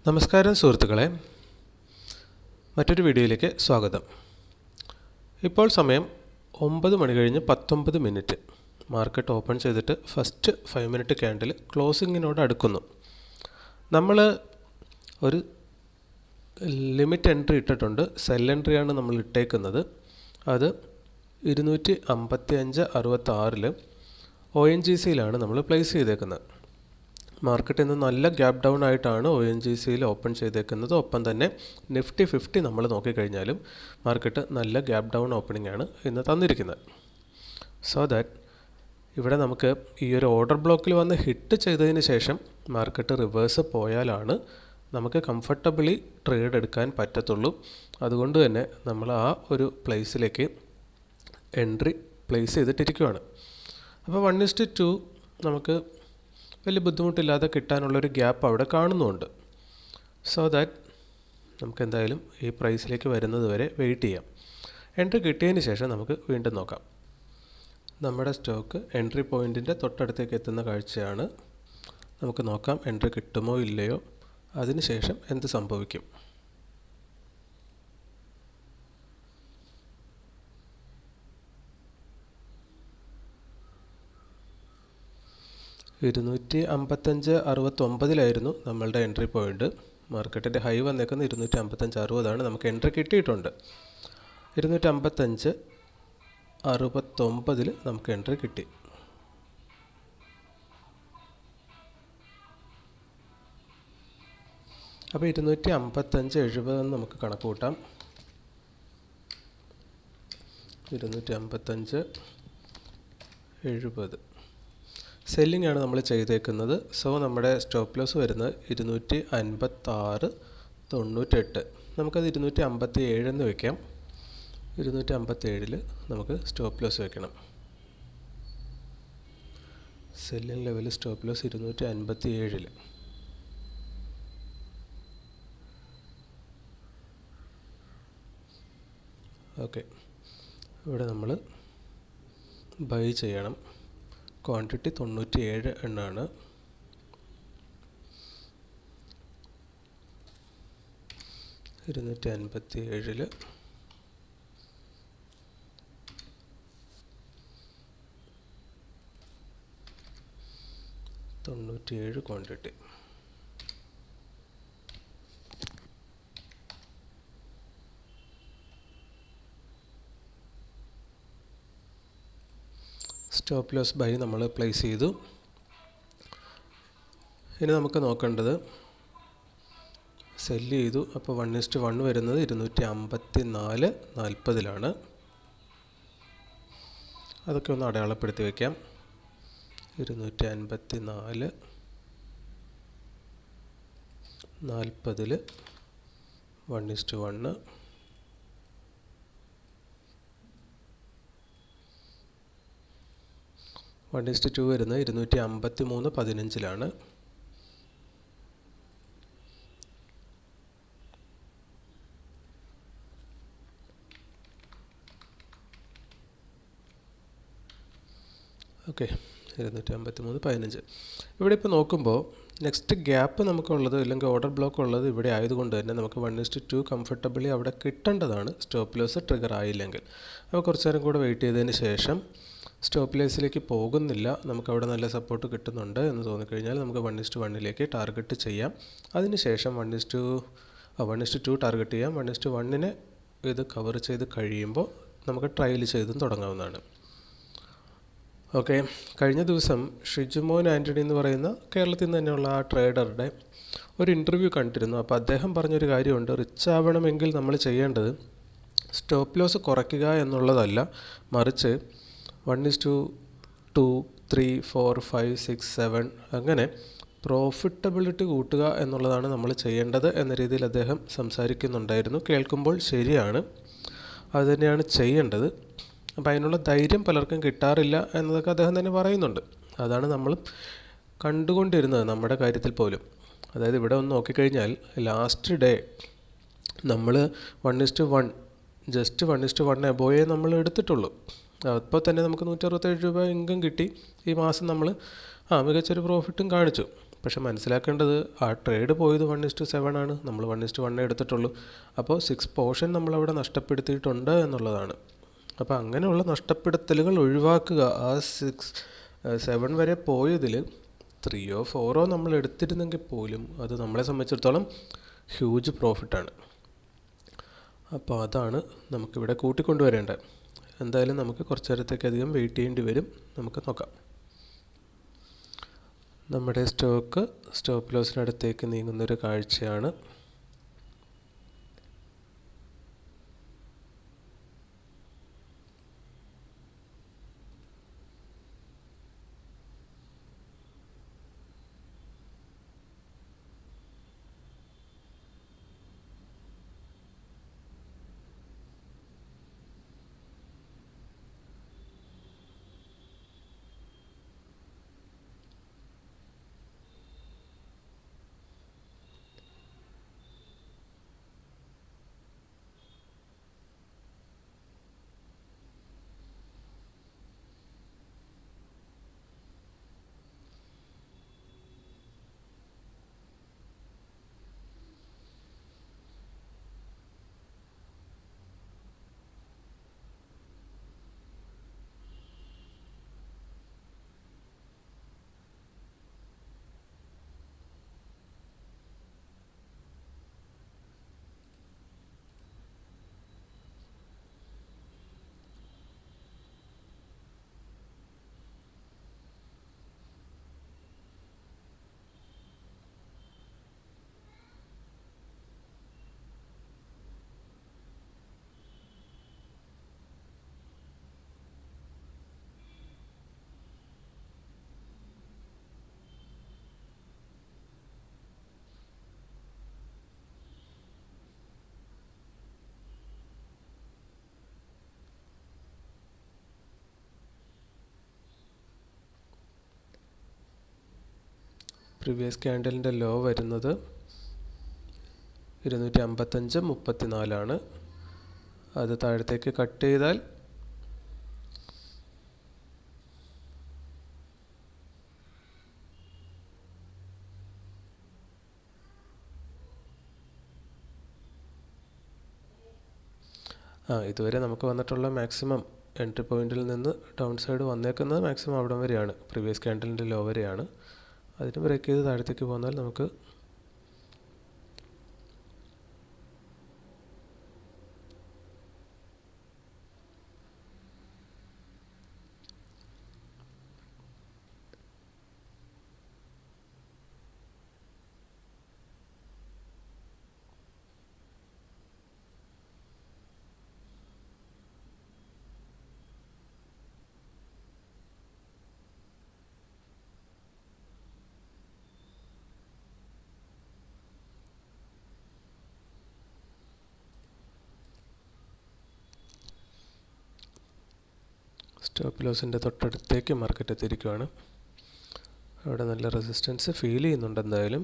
നമസ്കാരം സുഹൃത്തുക്കളെ, മറ്റൊരു വീഡിയോയിലേക്ക് സ്വാഗതം. ഇപ്പോൾ സമയം 9 മണി കഴിഞ്ഞ് 19 മിനിറ്റ്. മാർക്കറ്റ് ഓപ്പൺ ചെയ്തിട്ട് ഫസ്റ്റ് 5 മിനിറ്റ് ക്യാൻഡിൽ ക്ലോസിങ്ങിനോട് അടുക്കുന്നു. നമ്മൾ ഒരു ലിമിറ്റ് എൻട്രി ഇട്ടിട്ടുണ്ട്. സെൽ എൻട്രിയാണ് നമ്മൾ ഇട്ടേക്കുന്നത്. അത് 255.66 ONGCയിലാണ് നമ്മൾ പ്ലേസ് ചെയ്തേക്കുന്നത്. മാർക്കറ്റ് ഇന്ന് നല്ല ഗ്യാപ്പ് ഡൗൺ ആയിട്ടാണ് ONGCയിൽ ഓപ്പൺ ചെയ്തേക്കുന്നത്. ഒപ്പം തന്നെ നിഫ്റ്റി 50 നമ്മൾ നോക്കിക്കഴിഞ്ഞാലും മാർക്കറ്റ് നല്ല ഗ്യാപ്പ് ഡൗൺ ഓപ്പണിംഗ് ആണ് ഇന്ന് തന്നിരിക്കുന്നത്. സോ ദാറ്റ് ഇവിടെ നമുക്ക് ഈ ഒരു ഓർഡർ ബ്ലോക്കിൽ വന്ന് ഹിറ്റ് ചെയ്തതിന് ശേഷം മാർക്കറ്റ് റിവേഴ്സ് പോയാലാണ് നമുക്ക് കംഫർട്ടബിളി ട്രേഡ് എടുക്കാൻ പറ്റത്തുള്ളൂ. അതുകൊണ്ട് തന്നെ നമ്മൾ ആ ഒരു പ്ലേസിലേക്ക് എൻട്രി പ്ലേസ് ചെയ്തിട്ടിരിക്കുകയാണ്. അപ്പോൾ 1:2 നമുക്ക് വലിയ ബുദ്ധിമുട്ടില്ലാതെ കിട്ടാനുള്ളൊരു ഗ്യാപ്പ് അവിടെ കാണുന്നുണ്ട്. സോ ദാറ്റ് നമുക്ക് എന്തായാലും ഈ പ്രൈസിലേക്ക് വരുന്നത് വരെ വെയിറ്റ് ചെയ്യാം. എൻട്രി കിട്ടിയതിന് ശേഷം നമുക്ക് വീണ്ടും നോക്കാം. നമ്മുടെ സ്റ്റോക്ക് എൻട്രി പോയിൻറ്റിൻ്റെ തൊട്ടടുത്തേക്ക് എത്തുന്ന കാഴ്ചയാണ്. നമുക്ക് നോക്കാം എൻട്രി കിട്ടുമോ ഇല്ലയോ, അതിനുശേഷം എന്ത് സംഭവിക്കും. $255.69 നമ്മളുടെ എൻട്രി പോയിൻ്റ്. മാർക്കറ്റിൻ്റെ ഹൈ വന്നേക്കുന്നത് 255.60 നമുക്ക് എൻട്രി കിട്ടിയിട്ടുണ്ട്. 255.69 നമുക്ക് എൻട്രി കിട്ടി. അപ്പോൾ 255.70 നമുക്ക് കണക്ക് കൂട്ടാം. 255.70 സെല്ലിംഗ് ആണ് നമ്മൾ ചെയ്തേക്കുന്നത്. സോ നമ്മുടെ സ്റ്റോപ്പ് ലോസ് വരുന്നത് 256.98. നമുക്കത് 257 എന്ന് വയ്ക്കാം. 257 നമുക്ക് സ്റ്റോപ്പ് ലോസ് വയ്ക്കണം. Selling level stop loss 257. Okay, ഇവിടെ നമ്മൾ ബൈ ചെയ്യണം. ക്വാണ്ടിറ്റി 97 എണ്ണമാണ്. $257 97 ക്വാണ്ടിറ്റി. സ്റ്റോപ്പ് ലോസ് ബൈ നമ്മൾ പ്ലേസ് ചെയ്തു. ഇനി നമുക്ക് നോക്കേണ്ടത് സെല്ല് ചെയ്തു. അപ്പോൾ 1:1 വരുന്നത് 254.40 അതൊക്കെ ഒന്ന് അടയാളപ്പെടുത്തി വയ്ക്കാം. 254.40 1:1. वन इस्ट टू വരുന്നത് 253.15 ഓക്കെ. 253.15. ഇവിടെ ഇപ്പോൾ നോക്കുമ്പോൾ നെക്സ്റ്റ് ഗ്യാപ്പ് നമുക്കുള്ളത് അല്ലെങ്കിൽ ഓർഡർ ബ്ലോക്ക് ഉള്ളത് ഇവിടെ ആയതുകൊണ്ട് തന്നെ നമുക്ക് 1:2 കംഫർട്ടബിളി അവിടെ കിട്ടേണ്ടതാണ്. സ്റ്റോപ്പ് ലോസ് ട്രിഗർ ആയില്ലെങ്കിൽ അപ്പോൾ കുറച്ച് നേരം കൂടെ വെയിറ്റ് ചെയ്തതിന് ശേഷം സ്റ്റോപ്പ് ലോസിലേക്ക് പോകുന്നില്ല, നമുക്കവിടെ നല്ല സപ്പോർട്ട് കിട്ടുന്നുണ്ട് എന്ന് തോന്നിക്കഴിഞ്ഞാൽ നമുക്ക് 1:1 ടാർഗറ്റ് ചെയ്യാം. അതിനുശേഷം 1:2 ടാർഗറ്റ് ചെയ്യാം. 1:1 ഇത് കവർ ചെയ്ത് കഴിയുമ്പോൾ നമുക്ക് ട്രയൽ ചെയ്തും തുടങ്ങാവുന്നതാണ്. ഓക്കെ, കഴിഞ്ഞ ദിവസം ഷിജുമോൻ ആൻ്റണി എന്ന് പറയുന്ന കേരളത്തിൽ നിന്ന് തന്നെയുള്ള ആ ട്രേഡറുടെ ഒരു ഇൻ്റർവ്യൂ കണ്ടിരുന്നു. അപ്പോൾ അദ്ദേഹം പറഞ്ഞൊരു കാര്യമുണ്ട്, റിച്ച് ആവണമെങ്കിൽ നമ്മൾ ചെയ്യേണ്ടത് സ്റ്റോപ്പ് ലോസ് കുറയ്ക്കുക എന്നുള്ളതല്ല, മറിച്ച് 1:2, 3, 4, 5, 6, 7 അങ്ങനെ പ്രോഫിറ്റബിലിറ്റി കൂട്ടുക എന്നുള്ളതാണ് നമ്മൾ ചെയ്യേണ്ടത് എന്ന രീതിയിൽ അദ്ദേഹം സംസാരിക്കുന്നുണ്ടായിരുന്നു. കേൾക്കുമ്പോൾ ശരിയാണ്, അതുതന്നെയാണ് ചെയ്യേണ്ടത്. അപ്പോൾ അതിനുള്ള ധൈര്യം പലർക്കും കിട്ടാറില്ല എന്നതൊക്കെ അദ്ദേഹം തന്നെ പറയുന്നുണ്ട്. അതാണ് നമ്മൾ കണ്ടുകൊണ്ടിരുന്നത് നമ്മുടെ കാര്യത്തിൽ പോലും. അതായത് ഇവിടെ ഒന്ന് നോക്കിക്കഴിഞ്ഞാൽ ലാസ്റ്റ് ഡേ നമ്മൾ 1:1 ജസ്റ്റ് 1:1 എബോയെ നമ്മൾ എടുത്തിട്ടുള്ളൂ. അപ്പോൾ തന്നെ നമുക്ക് 167 രൂപ ഇൻകം കിട്ടി. ഈ മാസം നമ്മൾ മികച്ചൊരു പ്രോഫിറ്റും കാണിച്ചു. പക്ഷെ മനസ്സിലാക്കേണ്ടത് ആ ട്രേഡ് പോയത് 1:7 ആണ്, നമ്മൾ 1:1 എടുത്തിട്ടുള്ളൂ. അപ്പോൾ 6 പോർഷൻ നമ്മളവിടെ നഷ്ടപ്പെടുത്തിയിട്ടുണ്ട് എന്നുള്ളതാണ്. അപ്പോൾ അങ്ങനെയുള്ള നഷ്ടപ്പെടുത്തലുകൾ ഒഴിവാക്കുക. ആ 7 വരെ പോയതിൽ 3 or 4 നമ്മൾ എടുത്തിരുന്നെങ്കിൽ പോലും അത് നമ്മളെ സംബന്ധിച്ചിടത്തോളം ഹ്യൂജ് പ്രോഫിറ്റാണ്. അപ്പോൾ അതാണ് നമുക്കിവിടെ കൂട്ടിക്കൊണ്ടുവരേണ്ടത്. എന്തായാലും നമുക്ക് കുറച്ച് നേരത്തേക്ക് അധികം വെയിറ്റ് ചെയ്യേണ്ടി വരും. നമുക്ക് നോക്കാം. നമ്മുടെ സ്റ്റോപ്പ് ലോസിനടുത്തേക്ക് നീങ്ങുന്നൊരു കാഴ്ചയാണ്. പ്രീവിയസ് ക്യാൻഡലിൻ്റെ ലോ വരുന്നത് 255.34 അത് താഴത്തേക്ക് കട്ട് ചെയ്താൽ ഇതുവരെ നമുക്ക് വന്നിട്ടുള്ള മാക്സിമം എൻട്രി പോയിന്റിൽ നിന്ന് ഡൗൺ സൈഡ് വന്നേക്കുന്നത് മാക്സിമം അവിടം വരെയാണ്, പ്രീവിയസ് ക്യാൻഡലിൻ്റെ ലോ വരെയാണ്. അതിന് ബ്രേക്ക് ചെയ്ത് താഴത്തേക്ക് പോന്നാൽ നമുക്ക് സ്റ്റോപ്പ് ലോസിൻ്റെ തൊട്ടടുത്തേക്ക് മാർക്കറ്റ് എത്തിയിരിക്കുകയാണ്. അവിടെ നല്ല റെസിസ്റ്റൻസ് ഫീൽ ചെയ്യുന്നുണ്ട്. എന്തായാലും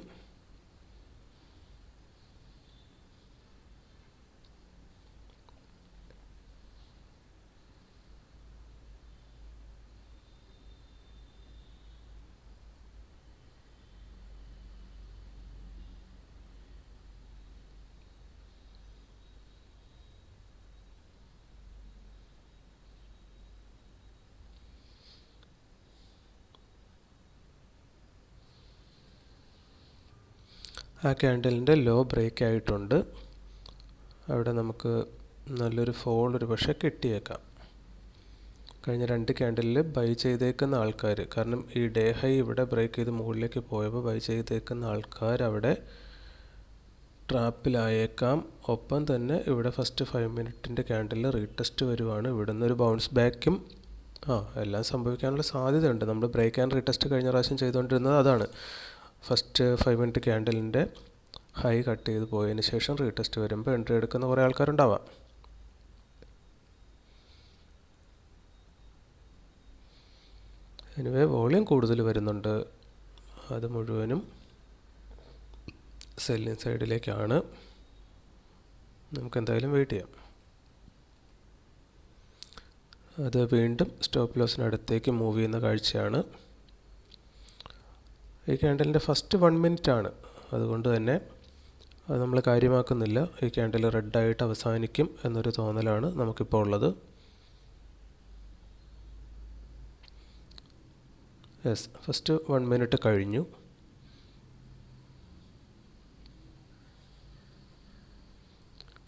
ആ ക്യാൻഡലിൻ്റെ ലോ ബ്രേക്ക് ആയിട്ടുണ്ട്. അവിടെ നമുക്ക് നല്ലൊരു ഫോൾ ഒരു പക്ഷേ കിട്ടിയേക്കാം. കഴിഞ്ഞ 2 ക്യാൻഡലിൽ ബൈ ചെയ്തേക്കുന്ന ആൾക്കാർ, കാരണം ഈ ഡേ ഹൈ ഇവിടെ ബ്രേക്ക് ചെയ്ത് മുകളിലേക്ക് പോയപ്പോൾ ബൈ ചെയ്തേക്കുന്ന ആൾക്കാർ അവിടെ ട്രാപ്പിലായേക്കാം. ഒപ്പം തന്നെ ഇവിടെ ഫസ്റ്റ് 5 മിനിറ്റിൻ്റെ ക്യാൻഡലിൽ റീടെസ്റ്റ് വരുവാണ്. ഇവിടെ നിന്നൊരു ബൗൺസ് ബാക്കും എല്ലാം സംഭവിക്കാനുള്ള സാധ്യതയുണ്ട്. നമ്മൾ ബ്രേക്ക് ആൻഡ് റീടെസ്റ്റ് കഴിഞ്ഞ പ്രാവശ്യം ചെയ്തുകൊണ്ടിരുന്നത് അതാണ്. ഫസ്റ്റ് 5 മിനിറ്റ് ക്യാൻഡലിൻ്റെ ഹൈ കട്ട് ചെയ്ത് പോയതിന് ശേഷം റീടെസ്റ്റ് വരുമ്പോൾ എൻട്രി എടുക്കുന്ന കുറേ ആൾക്കാരുണ്ടാവാം. എനിവേ വോളിയം കൂടുതൽ വരുന്നുണ്ട്. അത് മുഴുവനും സെല്ലിങ് സൈഡിലേക്കാണ്. നമുക്ക് എന്തായാലും വെയിറ്റ് ചെയ്യാം. അത് വീണ്ടും സ്റ്റോപ്പ് ലോസിനടുത്തേക്ക് മൂവ് ചെയ്യുന്ന കാഴ്ചയാണ്. ഈ ക്യാൻഡലിൻ്റെ ഫസ്റ്റ് 1 മിനിറ്റ് ആണ്, അതുകൊണ്ട് തന്നെ അത് നമ്മൾ കാര്യമാക്കുന്നില്ല. ഈ ക്യാൻഡിൽ റെഡായിട്ട് അവസാനിക്കും എന്നൊരു തോന്നലാണ് നമുക്കിപ്പോൾ ഉള്ളത്. യെസ്, ഫസ്റ്റ് 1 മിനിറ്റ് കഴിഞ്ഞു.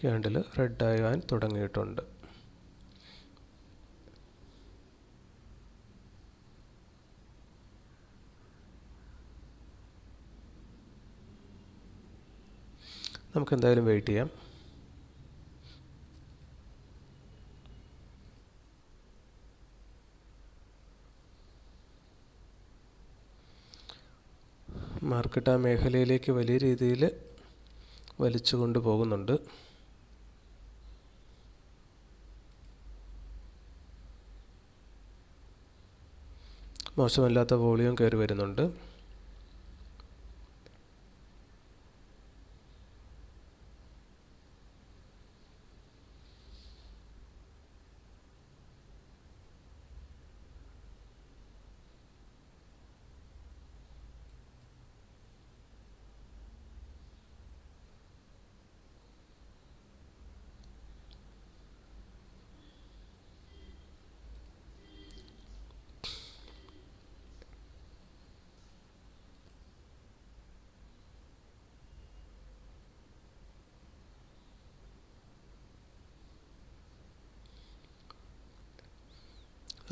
ക്യാൻഡിൽ റെഡാകാൻ തുടങ്ങിയിട്ടുണ്ട്. നമുക്ക് എന്തായാലും വെയിറ്റ് ചെയ്യാം. മാർക്കറ്റ് ആ മേഖലയിലേക്ക് വലിയ രീതിയിൽ വലിച്ചു കൊണ്ടുപോകുന്നുണ്ട്. മോശമല്ലാത്ത വോളിയം കയറി വരുന്നുണ്ട്.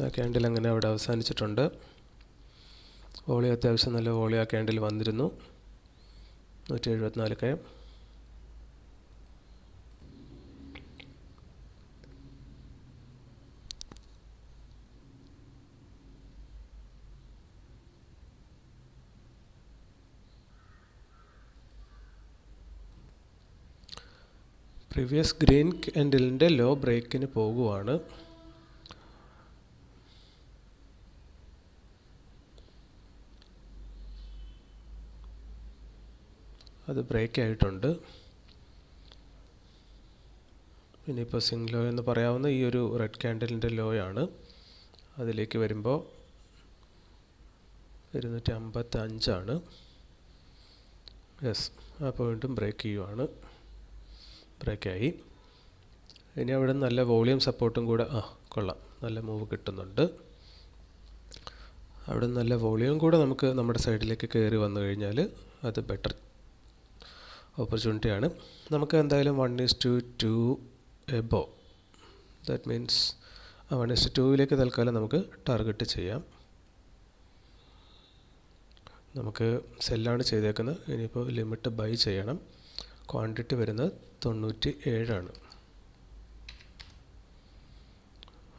ആ ക്യാൻഡിൽ അങ്ങനെ അവിടെ അവസാനിച്ചിട്ടുണ്ട്. വോളി അത്യാവശ്യം നല്ല വോളി ആ ക്യാൻഡിൽ വന്നിരുന്നു. 174K. പ്രീവിയസ് ഗ്രീൻ ക്യാൻഡിലിൻ്റെ ലോ ബ്രേക്കിന് പോകുവാണ്. അത് ബ്രേക്ക് ആയിട്ടുണ്ട്. ഇനിയിപ്പോൾ സിംഗ് ലോ എന്ന് പറയാവുന്ന ഈ ഒരു റെഡ് ക്യാൻഡലിൻ്റെ ലോയാണ്. അതിലേക്ക് വരുമ്പോൾ 255 യെസ്, ആ പോയിൻറ്റും ബ്രേക്ക് ചെയ്യുവാണ്. ബ്രേക്കായി. ഇനി അവിടെ നല്ല വോളിയം സപ്പോർട്ടും കൂടെ കൊള്ളാം, നല്ല മൂവ് കിട്ടുന്നുണ്ട്. അവിടെ നല്ല വോളിയം കൂടെ നമുക്ക് നമ്മുടെ സൈഡിലേക്ക് കയറി വന്നു കഴിഞ്ഞാൽ അത് ബെറ്റർ ഓപ്പർച്യൂണിറ്റിയാണ്. നമുക്ക് എന്തായാലും 1:2 എബോ, ദാറ്റ് മീൻസ് 1:2 തൽക്കാലം നമുക്ക് ടാർഗറ്റ് ചെയ്യാം. നമുക്ക് സെല്ലാണ് ചെയ്തേക്കുന്നത്. ഇനിയിപ്പോൾ ലിമിറ്റ് ബൈ ചെയ്യണം. ക്വാണ്ടിറ്റി വരുന്നത് 97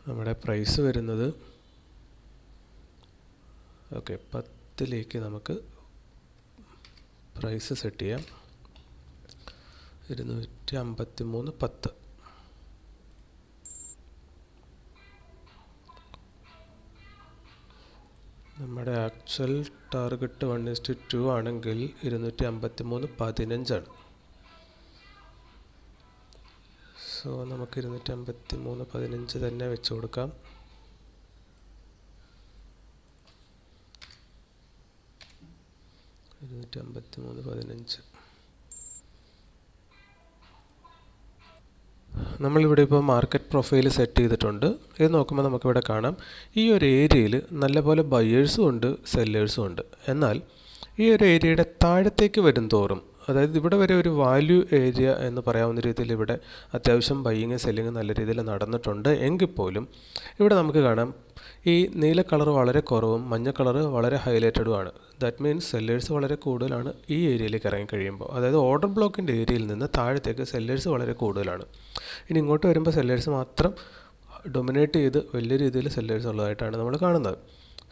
നമ്മുടെ പ്രൈസ് വരുന്നത്. ഓക്കെ, 10 നമുക്ക് പ്രൈസ് സെറ്റ് ചെയ്യാം. 253.10. നമ്മുടെ ആക്ച്വൽ ടാർഗറ്റ് 1:2 ആണെങ്കിൽ 253.15. സോ നമുക്ക് 253.15 തന്നെ വെച്ച് കൊടുക്കാം. നമ്മളിവിടെ ഇപ്പോൾ മാർക്കറ്റ് പ്രൊഫൈൽ സെറ്റ് ചെയ്തിട്ടുണ്ട്. ഇത് നോക്കുമ്പോൾ നമുക്കിവിടെ കാണാം ഈ ഒരു ഏരിയയിൽ നല്ലപോലെ ബയേഴ്സും ഉണ്ട്, സെല്ലേഴ്സും ഉണ്ട്. എന്നാൽ ഈ ഒരു ഏരിയയുടെ താഴത്തേക്ക് വരും തോറും, അതായത് ഇവിടെ വരെ ഒരു വാല്യൂ ഏരിയ എന്ന് പറയാവുന്ന രീതിയിൽ ഇവിടെ അത്യാവശ്യം ബയ്യിങ് സെല്ലിങ് നല്ല രീതിയിൽ നടന്നിട്ടുണ്ട്. എങ്കിൽ പോലും ഇവിടെ നമുക്ക് കാണാം ഈ നീല കളർ വളരെ കുറവും മഞ്ഞ കളർ വളരെ ഹൈലൈറ്റഡുമാണ്. ദാറ്റ് മീൻസ് സെല്ലേഴ്സ് വളരെ കൂടുതലാണ് ഈ ഏരിയയിലേക്ക് ഇറങ്ങി കഴിയുമ്പോൾ. അതായത് ഓർഡർ ബ്ലോക്കിൻ്റെ ഏരിയയിൽ നിന്ന് താഴത്തേക്ക് സെല്ലേഴ്സ് വളരെ കൂടുതലാണ്. ഇനി ഇങ്ങോട്ട് വരുമ്പോൾ സെല്ലേഴ്സ് മാത്രം ഡൊമിനേറ്റ് ചെയ്ത് വലിയ രീതിയിൽ സെല്ലേഴ്സ് ഉള്ളതായിട്ടാണ് നമ്മൾ കാണുന്നത്.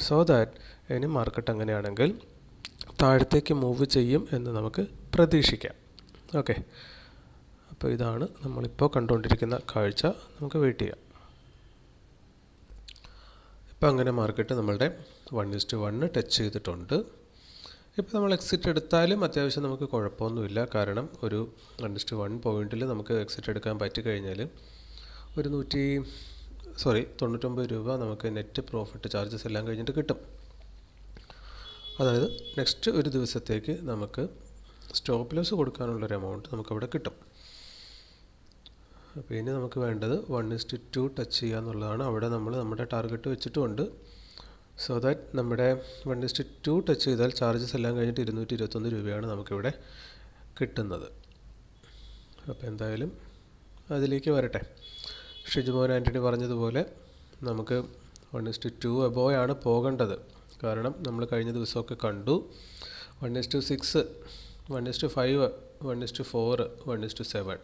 സോ ദാറ്റ് ഇനി മാർക്കറ്റ് അങ്ങനെയാണെങ്കിൽ താഴത്തേക്ക് മൂവ് ചെയ്യും എന്ന് നമുക്ക് പ്രതീക്ഷിക്കാം. ഓക്കെ, അപ്പോൾ ഇതാണ് നമ്മളിപ്പോൾ കണ്ടുകൊണ്ടിരിക്കുന്ന കാഴ്ച. നമുക്ക് വെയിറ്റ് ചെയ്യാം. ഇപ്പോൾ അങ്ങനെ മാർക്കറ്റ് നമ്മളുടെ 1:1 ടച്ച് ചെയ്തിട്ടുണ്ട്. ഇപ്പോൾ നമ്മൾ എക്സിറ്റ് എടുത്താലും അത്യാവശ്യം നമുക്ക് കുഴപ്പമൊന്നുമില്ല. കാരണം ഒരു 1:1 പോയിൻറ്റിൽ നമുക്ക് എക്സിറ്റ് എടുക്കാൻ പറ്റിക്കഴിഞ്ഞാൽ ഒരു 99 രൂപ നമുക്ക് നെറ്റ് പ്രോഫിറ്റ് ചാർജസ് എല്ലാം കഴിഞ്ഞിട്ട് കിട്ടും. അതായത് നെക്സ്റ്റ് ഒരു ദിവസത്തേക്ക് നമുക്ക് സ്റ്റോപ്പ് ലോസ് കൊടുക്കാനുള്ളൊരു എമൗണ്ട് നമുക്കവിടെ കിട്ടും. അപ്പോൾ ഇനി നമുക്ക് വേണ്ടത് 1:2 ടച്ച് ചെയ്യുക എന്നുള്ളതാണ്. അവിടെ നമ്മൾ നമ്മുടെ ടാർഗറ്റ് വെച്ചിട്ടുമുണ്ട്. സോ ദാറ്റ് നമ്മുടെ 1:2 ടച്ച് ചെയ്താൽ ചാർജസ് എല്ലാം കഴിഞ്ഞിട്ട് 221 രൂപയാണ് നമുക്കിവിടെ കിട്ടുന്നത്. അപ്പോൾ എന്തായാലും അതിലേക്ക് വരട്ടെ. ഷിജുമോൻ ആൻ്റണി പറഞ്ഞതുപോലെ നമുക്ക് 1:2 അബോവ് ആണ് പോകേണ്ടത്. കാരണം നമ്മൾ കഴിഞ്ഞ ദിവസമൊക്കെ കണ്ടു 1:6, 1:5, 1:4, 1:7.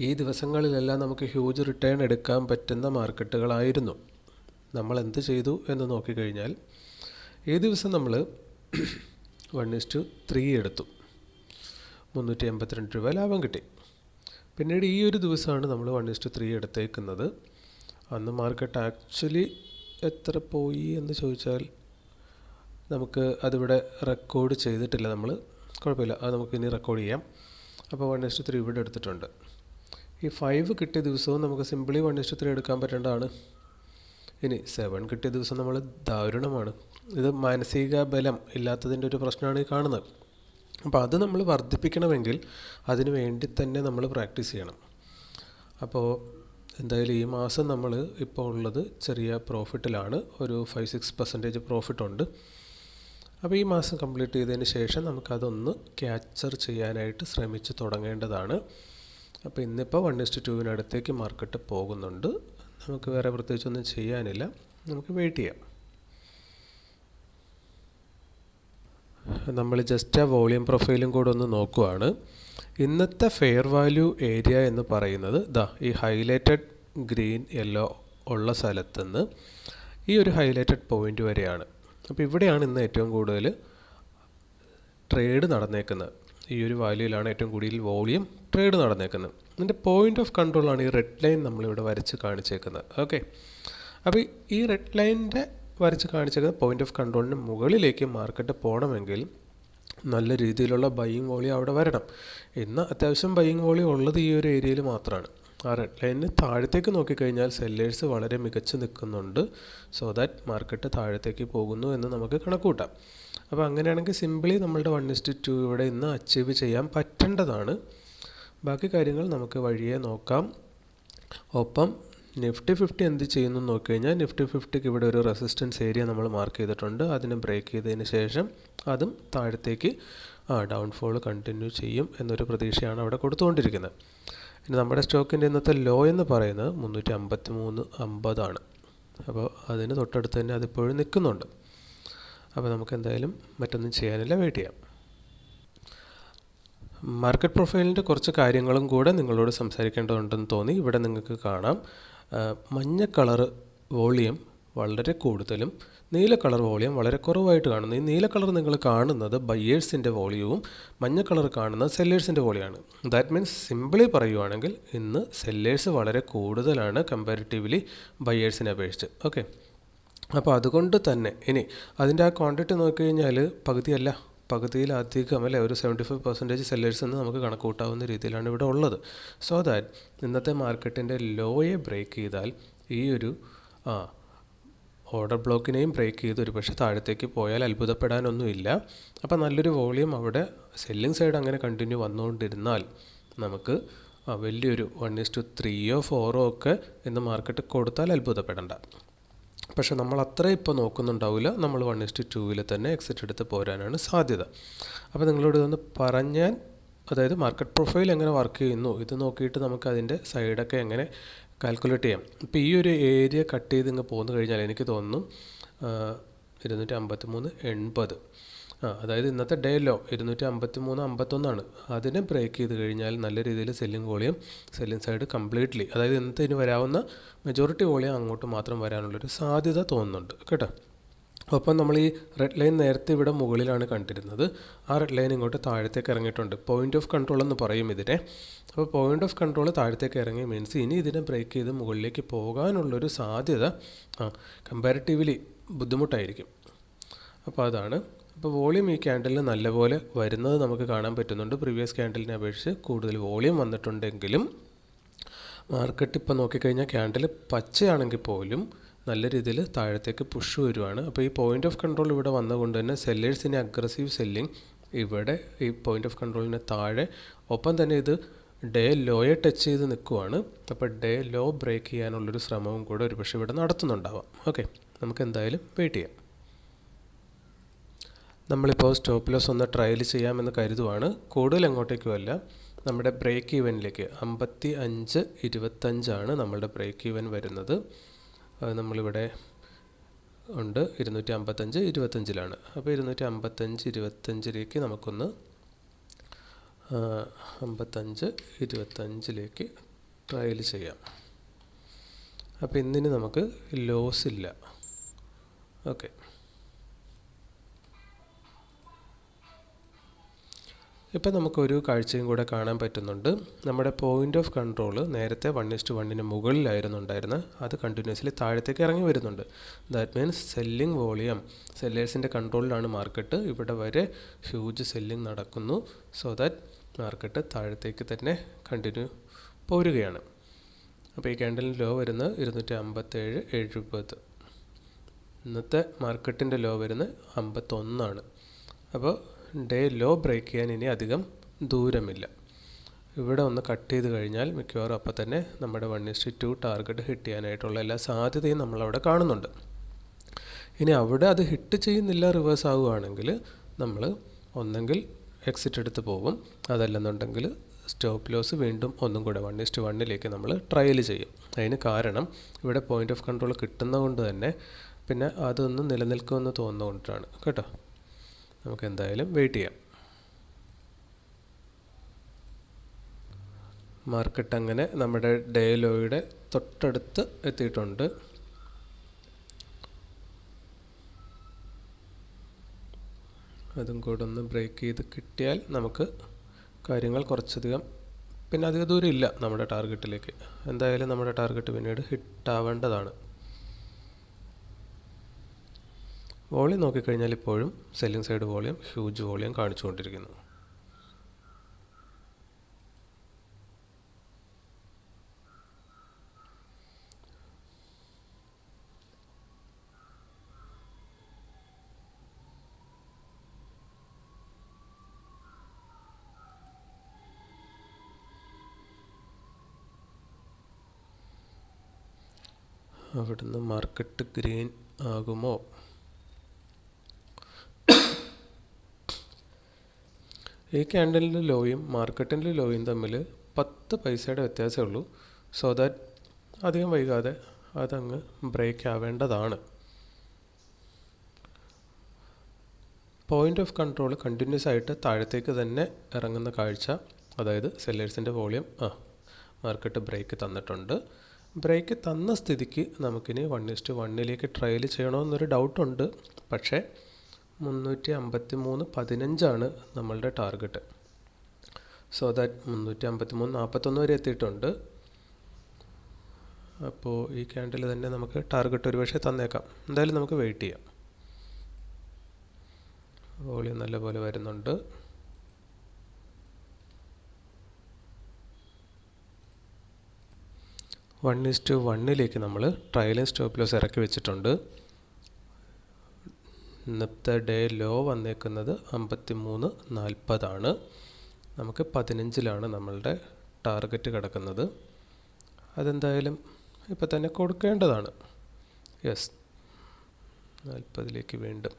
ഈ ദിവസങ്ങളിലെല്ലാം നമുക്ക് ഹ്യൂജ് റിട്ടേൺ എടുക്കാൻ പറ്റുന്ന മാർക്കറ്റുകളായിരുന്നു. നമ്മൾ എന്ത് ചെയ്തു എന്ന് നോക്കിക്കഴിഞ്ഞാൽ ഈ ദിവസം നമ്മൾ 1:3 എടുത്തു, 382 രൂപ ലാഭം കിട്ടി. പിന്നീട് ഈ ഒരു ദിവസമാണ് നമ്മൾ 1:3 എടുത്തേക്കുന്നത്. അന്ന് മാർക്കറ്റ് ആക്ച്വലി എത്ര പോയി എന്ന് ചോദിച്ചാൽ നമുക്ക് അതിവിടെ റെക്കോർഡ് ചെയ്തിട്ടില്ല. നമ്മൾ കുഴപ്പമില്ല, അത് നമുക്ക് ഇനി റെക്കോർഡ് ചെയ്യാം. അപ്പോൾ 1:3 ഇവിടെ എടുത്തിട്ടുണ്ട്. ഈ 5 കിട്ടിയ ദിവസവും നമുക്ക് സിമ്പിളി 1:3 എടുക്കാൻ പറ്റേണ്ടതാണ്. ഇനി 7 കിട്ടിയ ദിവസം നമ്മൾ ദാരുണമാണ്. ഇത് മാനസിക ബലം ഇല്ലാത്തതിൻ്റെ ഒരു പ്രശ്നമാണ് ഈ കാണുന്നത്. അപ്പോൾ അത് നമ്മൾ വർദ്ധിപ്പിക്കണമെങ്കിൽ അതിനു വേണ്ടി തന്നെ നമ്മൾ പ്രാക്ടീസ് ചെയ്യണം. അപ്പോൾ എന്തായാലും ഈ മാസം നമ്മൾ ഇപ്പോൾ ഉള്ളത് ചെറിയ പ്രോഫിറ്റിലാണ്, ഒരു 5-6% പ്രോഫിറ്റ് ഉണ്ട്. അപ്പോൾ ഈ മാസം കംപ്ലീറ്റ് ചെയ്തതിന് ശേഷം നമുക്കതൊന്ന് ക്യാച്ചർ ചെയ്യാനായിട്ട് ശ്രമിച്ച് തുടങ്ങേണ്ടതാണ്. അപ്പോൾ ഇന്നിപ്പോൾ 1:2 മാർക്കറ്റ് പോകുന്നുണ്ട്. നമുക്ക് വേറെ പ്രത്യേകിച്ചൊന്നും ചെയ്യാനില്ല, നമുക്ക് വെയിറ്റ് ചെയ്യാം. നമ്മൾ ജസ്റ്റ് ആ വോളിയം പ്രൊഫൈലും കൂടെ ഒന്ന് നോക്കുവാണ്. ഇന്നത്തെ ഫെയർ വാല്യൂ ഏരിയ എന്ന് പറയുന്നത് ഈ ഹൈലൈറ്റഡ് ഗ്രീൻ യെല്ലോ ഉള്ള സ്ഥലത്തുനിന്ന് ഈ ഒരു ഹൈലൈറ്റഡ് പോയിൻ്റ് വരെയാണ്. അപ്പോൾ ഇവിടെയാണ് ഇന്ന് ഏറ്റവും കൂടുതൽ ട്രേഡ് നടന്നേക്കുന്നത്. ഈ ഒരു വാല്യൂയിലാണ് ഏറ്റവും കൂടുതൽ വോളിയം ട്രേഡ് നടന്നേക്കുന്നത്. ഇതിൻ്റെ പോയിൻ്റ് ഓഫ് കൺട്രോളാണ് ഈ റെഡ് ലൈൻ നമ്മളിവിടെ വരച്ച് കാണിച്ചേക്കുന്നത്. ഓക്കെ, അപ്പോൾ ഈ റെഡ് ലൈനിൻ്റെ വരച്ച് കാണിച്ചേക്കുന്നത് പോയിൻ്റ് ഓഫ് കൺട്രോളിന് മുകളിലേക്ക് മാർക്കറ്റ് പോകണമെങ്കിൽ നല്ല രീതിയിലുള്ള ബൈയിങ് വോളിയം അവിടെ വരണം. ഇന്ന് അത്യാവശ്യം ബൈയിങ് വോളിയം ഉള്ളത് ഈ ഒരു ഏരിയയിൽ മാത്രമാണ്. ആ റെഡ് ലൈനിന് താഴത്തേക്ക് നോക്കിക്കഴിഞ്ഞാൽ സെല്ലേഴ്സ് വളരെ മികച്ച് നിൽക്കുന്നുണ്ട്. സോ ദാറ്റ് മാർക്കറ്റ് താഴത്തേക്ക് പോകുന്നു എന്ന് നമുക്ക് കണക്കൂട്ടാം. അപ്പോൾ അങ്ങനെയാണെങ്കിൽ സിംപിളി നമ്മളുടെ 1:2 ഇവിടെ ഇന്ന് അച്ചീവ് ചെയ്യാൻ പറ്റേണ്ടതാണ്. ബാക്കി കാര്യങ്ങൾ നമുക്ക് വഴിയെ നോക്കാം. ഒപ്പം നിഫ്റ്റി 50 എന്ത് ചെയ്യുന്നു നോക്കിക്കഴിഞ്ഞാൽ നിഫ്റ്റി 50ക്ക് ഇവിടെ ഒരു റെസിസ്റ്റൻസ് ഏരിയ നമ്മൾ മാർക്ക് ചെയ്തിട്ടുണ്ട്. അതിനെ ബ്രേക്ക് ചെയ്തതിന് ശേഷം അതും താഴത്തേക്ക് ഡൗൺഫോൾ കണ്ടിന്യൂ ചെയ്യും എന്നൊരു പ്രതീക്ഷയാണ് അവിടെ കൊടുത്തുകൊണ്ടിരിക്കുന്നത്. ഇനി നമ്മുടെ സ്റ്റോക്കിൻ്റെ ഇന്നത്തെ ലോ എന്ന് പറയുന്നത് 353.50 അപ്പോൾ അതിന് തൊട്ടടുത്ത് തന്നെ അതിപ്പോഴും നിൽക്കുന്നുണ്ട്. അപ്പോൾ നമുക്ക് എന്തായാലും മറ്റൊന്നും ചെയ്യാനില്ല, വെയിറ്റ് ചെയ്യാം. മാർക്കറ്റ് പ്രൊഫൈലിൻ്റെ കുറച്ച് കാര്യങ്ങളും കൂടെ നിങ്ങളോട് സംസാരിക്കേണ്ടതുണ്ടെന്ന് തോന്നി. ഇവിടെ നിങ്ങൾക്ക് കാണാം മഞ്ഞ കളർ വോളിയം വളരെ കൂടുതലും നീല കളർ വോളിയം വളരെ കുറവായിട്ട് കാണുന്നു. ഈ നീല കളർ നിങ്ങൾ കാണുന്നത് ബയ്യേഴ്സിൻ്റെ വോളിയവും മഞ്ഞ കളർ കാണുന്നത് സെല്ലേഴ്സിൻ്റെ വോളിയമാണ്. ദാറ്റ് മീൻസ് സിമ്പിളി പറയുവാണെങ്കിൽ ഇന്ന് സെല്ലേഴ്സ് വളരെ കൂടുതലാണ് കമ്പാരിറ്റീവ്ലി ബയ്യേഴ്സിനെ അപേക്ഷിച്ച്. ഓക്കെ, അപ്പോൾ അതുകൊണ്ട് തന്നെ ഇനി അതിൻ്റെ ആ ക്വാണ്ടിറ്റി നോക്കിക്കഴിഞ്ഞാൽ പകുതിയിലധികം അല്ലേ, ഒരു 75% സെല്ലേഴ്സ് എന്ന് നമുക്ക് കണക്കൂട്ടാവുന്ന രീതിയിലാണ് ഇവിടെ ഉള്ളത്. സോ ദാറ്റ് ഇന്നത്തെ മാർക്കറ്റിൻ്റെ ലോയെ ബ്രേക്ക് ചെയ്താൽ ഈ ഒരു ഓർഡർ ബ്ലോക്കിനെയും ബ്രേക്ക് ചെയ്ത് ഒരു പക്ഷേ താഴത്തേക്ക് പോയാൽ അത്ഭുതപ്പെടാനൊന്നുമില്ല. അപ്പോൾ നല്ലൊരു വോളിയം അവിടെ സെല്ലിംഗ് സൈഡ് അങ്ങനെ കണ്ടിന്യൂ വന്നുകൊണ്ടിരുന്നാൽ നമുക്ക് വലിയൊരു 1:3 4 ഒക്കെ ഇന്ന് മാർക്കറ്റ് കൊടുത്താൽ അത്ഭുതപ്പെടേണ്ട. പക്ഷെ നമ്മൾ അത്ര ഇപ്പോൾ നോക്കുന്നുണ്ടാവില്ല. നമ്മൾ 1:2 തന്നെ എക്സിറ്റ് എടുത്ത് പോരാനാണ് സാധ്യത. അപ്പോൾ നിങ്ങളോട് ഇതൊന്ന് പറഞ്ഞാൽ, അതായത് മാർക്കറ്റ് പ്രൊഫൈൽ എങ്ങനെ വർക്ക് ചെയ്യുന്നു ഇത് നോക്കിയിട്ട് നമുക്ക് അതിൻ്റെ സൈഡൊക്കെ എങ്ങനെ കാൽക്കുലേറ്റ് ചെയ്യാം. ഇപ്പോൾ ഈ ഒരു ഏരിയ കട്ട് ചെയ്ത് ഇങ്ങ് പോന്നു കഴിഞ്ഞാൽ എനിക്ക് തോന്നുന്നു 253.80 അതായത് ഇന്നത്തെ ഡേ ലോ 253.51 അതിനെ ബ്രേക്ക് ചെയ്ത് കഴിഞ്ഞാൽ നല്ല രീതിയിൽ selling volume selling side completely, അതായത് ഇന്നത്തെ ഇനി വരാവുന്ന മെജോറിറ്റി വോളിയം അങ്ങോട്ട് മാത്രം വരാനുള്ളൊരു സാധ്യത തോന്നുന്നുണ്ട് കേട്ടോ. ഒപ്പം നമ്മൾ ഈ റെഡ് ലൈൻ നേരത്തെ ഇവിടെ മുകളിലാണ് കണ്ടിരുന്നത്. ആ റെഡ് ലൈൻ ഇങ്ങോട്ട് താഴത്തേക്ക് ഇറങ്ങിയിട്ടുണ്ട്. പോയിൻ്റ് ഓഫ് കൺട്രോൾ എന്ന് പറയും ഇതിനെ. അപ്പോൾ പോയിൻ്റ് ഓഫ് കൺട്രോൾ താഴത്തേക്ക് ഇറങ്ങി മീൻസ് ഇനി ഇതിനെ ബ്രേക്ക് ചെയ്ത് മുകളിലേക്ക് പോകാനുള്ളൊരു സാധ്യത കമ്പാരിറ്റീവ്ലി ബുദ്ധിമുട്ടായിരിക്കും. അപ്പോൾ അതാണ്. അപ്പോൾ വോളിയം ഈ ക്യാൻഡലിന് നല്ലപോലെ വരുന്നത് നമുക്ക് കാണാൻ പറ്റുന്നുണ്ട്. പ്രീവിയസ് ക്യാൻഡലിനെ അപേക്ഷിച്ച് കൂടുതൽ വോളിയം വന്നിട്ടുണ്ടെങ്കിലും മാർക്കറ്റ് ഇപ്പോൾ നോക്കിക്കഴിഞ്ഞാൽ ക്യാൻഡിൽ പച്ചയാണെങ്കിൽ പോലും നല്ല രീതിയിൽ താഴത്തേക്ക് പുഷ് വരുവാണ്. അപ്പോൾ ഈ പോയിൻ്റ് ഓഫ് കൺട്രോൾ ഇവിടെ വന്നതുകൊണ്ട് തന്നെ സെല്ലേഴ്സിന് അഗ്രസീവ് സെല്ലിംഗ് ഇവിടെ ഈ പോയിൻ്റ് ഓഫ് കൺട്രോളിന് താഴെ, ഒപ്പം തന്നെ ഇത് ഡേ ലോയെ ടച്ച് ചെയ്ത് നിൽക്കുവാണ്. അപ്പോൾ ഡേ ലോ ബ്രേക്ക് ചെയ്യാനുള്ളൊരു ശ്രമവും കൂടെ ഒരുപക്ഷെ ഇവിടെ നടത്തുന്നുണ്ടാവാം. ഓക്കെ, നമുക്ക് എന്തായാലും വെയിറ്റ് ചെയ്യാം. നമ്മളിപ്പോൾ സ്റ്റോപ്പ് ലോസ് ഒന്ന് ട്രയൽ ചെയ്യാമെന്ന് കരുതുവാണ്. കൂടുതൽ എങ്ങോട്ടേക്കുമല്ല, നമ്മുടെ ബ്രേക്ക് ഈവനിലേക്ക് 55.25 നമ്മളുടെ ബ്രേക്ക് ഈവൻ വരുന്നത്. നമ്മളിവിടെ ഉണ്ട് 255.25 അപ്പോൾ 255.25 നമുക്കൊന്ന് 55.25 ട്രയൽ ചെയ്യാം. അപ്പോൾ ഇന്നിന് നമുക്ക് ലോസ് ഇല്ല. ഓക്കെ, ഇപ്പം നമുക്കൊരു കാഴ്ചയും കൂടെ കാണാൻ പറ്റുന്നുണ്ട്. നമ്മുടെ പോയിൻ്റ് ഓഫ് കൺട്രോൾ നേരത്തെ 1:1 മുകളിലായിരുന്നു ഉണ്ടായിരുന്നത്, അത് കണ്ടിന്യൂസ്ലി താഴത്തേക്ക് ഇറങ്ങി വരുന്നുണ്ട്. ദാറ്റ് മീൻസ് സെല്ലിംഗ് വോളിയം, സെല്ലേഴ്സിൻ്റെ കൺട്രോളിലാണ് മാർക്കറ്റ്. ഇവിടെ വരെ ഹ്യൂജ് സെല്ലിംഗ് നടക്കുന്നു. സോ ദാറ്റ് മാർക്കറ്റ് താഴത്തേക്ക് തന്നെ കണ്ടിന്യൂ പോരുകയാണ്. അപ്പോൾ ഈ ക്യാൻഡലിന് ലോ വരുന്നത് 257.70. ഇന്നത്തെ മാർക്കറ്റിൻ്റെ ലോ വരുന്നത് 51. അപ്പോൾ ഡേ ലോ ബ്രേക്ക് ചെയ്യാൻ ഇനി അധികം ദൂരമില്ല. ഇവിടെ ഒന്ന് കട്ട് ചെയ്ത് കഴിഞ്ഞാൽ മിക്കവാറും അപ്പം തന്നെ നമ്മുടെ 1:2 ടാർഗറ്റ് ഹിറ്റ് ചെയ്യാനായിട്ടുള്ള എല്ലാ സാധ്യതയും നമ്മളവിടെ കാണുന്നുണ്ട്. ഇനി അവിടെ അത് ഹിറ്റ് ചെയ്യുന്നില്ല, റിവേഴ്സ് ആവുകയാണെങ്കിൽ നമ്മൾ ഒന്നെങ്കിൽ എക്സിറ്റ് എടുത്ത് പോകും, അതല്ലെന്നുണ്ടെങ്കിൽ സ്റ്റോപ്പ് ലോസ് വീണ്ടും ഒന്നും കൂടെ 1:1 നമ്മൾ ട്രയൽ ചെയ്യും. അതിന് കാരണം ഇവിടെ പോയിൻ്റ് ഓഫ് കൺട്രോൾ കിട്ടുന്നതുകൊണ്ട് തന്നെ, പിന്നെ അതൊന്നും നിലനിൽക്കുമെന്ന് തോന്നുന്നതുകൊണ്ടാണ് കേട്ടോ. നമുക്ക് എന്തായാലും വെയിറ്റ് ചെയ്യാം. മാർക്കറ്റ് അങ്ങനെ നമ്മുടെ ഡേ ലോയുടെ തൊട്ടടുത്ത് എത്തിയിട്ടുണ്ട്. അതും കൂടെ ഒന്ന് ബ്രേക്ക് ചെയ്ത് കിട്ടിയാൽ നമുക്ക് കാര്യങ്ങൾ കുറച്ചധികം, പിന്നെ അധിക ദൂരം ഇല്ല നമ്മുടെ ടാർഗറ്റിലേക്ക്. എന്തായാലും നമ്മുടെ ടാർഗറ്റ് പിന്നീട് ഹിറ്റാവേണ്ടതാണ്. വോളിയം നോക്കിക്കഴിഞ്ഞാൽ ഇപ്പോഴും selling side volume huge volume കാണിച്ചുകൊണ്ടിരിക്കുന്നു. അവിടുന്ന് മാർക്കറ്റ് ഗ്രീൻ ആകുമോ? ഈ ക്യാൻഡലിൻ്റെ ലോയും മാർക്കറ്റിൻ്റെ ലോയും തമ്മിൽ 10 പൈസയുടെ വ്യത്യാസമേ ഉള്ളൂ. സോ ദാറ്റ് അധികം വൈകാതെ അതങ്ങ് ബ്രേക്ക് ആവേണ്ടതാണ്. പോയിൻ്റ് ഓഫ് കൺട്രോൾ കണ്ടിന്യൂസ് ആയിട്ട് താഴത്തേക്ക് തന്നെ ഇറങ്ങുന്ന കാഴ്ച, അതായത് സെല്ലേഴ്സിൻ്റെ വോളിയം മാർക്കറ്റ് ബ്രേക്ക് തന്നിട്ടുണ്ട്. ബ്രേക്ക് തന്ന സ്ഥിതിക്ക് നമുക്കിനി 1:1 ട്രയൽ ചെയ്യണമെന്നൊരു ഡൗട്ടുണ്ട്. പക്ഷേ 353.15 നമ്മളുടെ ടാർഗറ്റ്. സോ ദാറ്റ് 353.41 വരെ എത്തിയിട്ടുണ്ട്. അപ്പോൾ ഈ ക്യാൻഡിൽ തന്നെ നമുക്ക് ടാർഗറ്റ് ഒരുപക്ഷെ തന്നേക്കാം. എന്തായാലും നമുക്ക് വെയിറ്റ് ചെയ്യാം. വോളിയം നല്ലപോലെ വരുന്നുണ്ട്. വൺ ഈസ് ടു 1 നമ്മൾ ട്രയലും സ്റ്റോപ്പ് ലോസ് ഇറക്കി വെച്ചിട്ടുണ്ട്. ഇന്നത്തെ ഡേ ലോ വന്നേക്കുന്നത് 53.40. നമുക്ക് 15 നമ്മളുടെ ടാർഗറ്റ് കിടക്കുന്നത്. അതെന്തായാലും ഇപ്പം തന്നെ കൊടുക്കേണ്ടതാണ്. യെസ്, 40 വീണ്ടും.